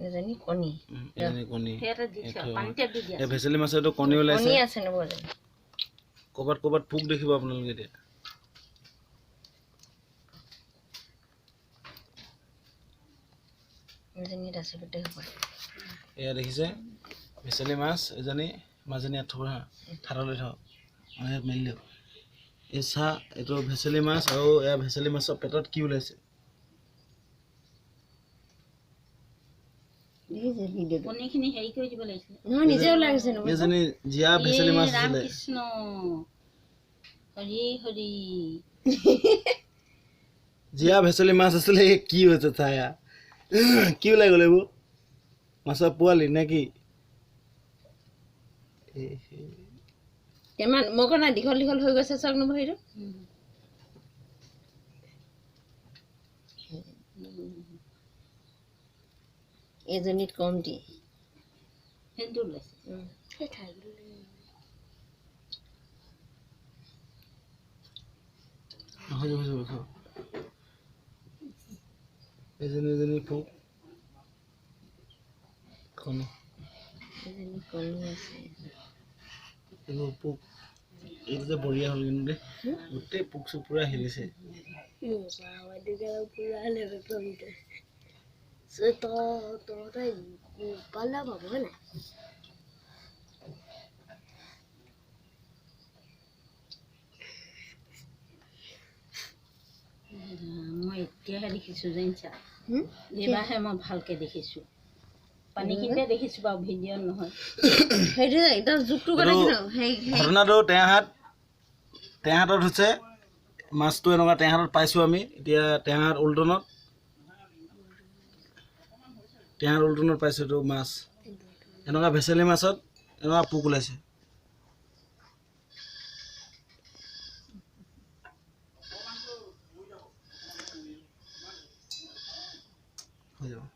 এজনী কণী এজনী কণী ফেৰ দিছ পানীতে দি দিয়া এই ভেচেলি মাছৰটো কণী ওলাইছে কণী আছে নব এজনী ক'ৰবাত পোক দেখিব আপোনালোকে এতিয়া এজনী আছে গোটেই হ'ব এয়া দেখিছে ভেচেলি মাছ এজনী মাজনী আঠুৰ হা ঠাৰলৈ থওঁ ইয়াত মেলি দিওঁ এই চাহ এইটো ভেচেলি মাছ আৰু এয়া ভেচেলি মাছৰ পেটত কি ওলাইছে কণীখিনি হেৰি কৰি দিব লাগিছিলে নহয় নিজে ওলাই গৈছে নব এজনী জীয়া ভেচেলি মাছ আছিলে কৃষ্ণ হৰি হৰি জীয়া ভেচেলি মাছ আছিলে কি হৈছে চায়া কি ওলাই গ'ল এইবোৰ মাছৰ পোৱালি নে কি কিমান মই কোৱা নাই দীঘল দীঘল হৈ গৈছে চাওক নব সেইটো এজনীত কমটি সেইটো ওলাইছে এজনী পোক কণী এজনী কণী আছে এইবোৰ পোক এইটো যে বঢ়িয়া হ'ল কিন্তু দেই গোটেই পোক চোক পুৰা হিলিছে মই এতিয়াহে দেখিছোঁ জানিছা এইবাৰহে মই ভালকৈ দেখিছোঁ পানীখিনিতে দেখিছোঁ বাৰু ভিডিঅ'ত নহয় সেইটো একদম জোকটো কথা কি ঘটনাটো টেঙাহাটত হৈছে মাছটো এনেকুৱা টেঙাহাটত পাইছোঁ আমি এতিয়া টেঙাহাট উল্টনত পাইছোঁ এইটো মাছ এনেকুৱা ভেচেলি মাছত এনেকুৱা পোক ওলাইছে হৈ যাব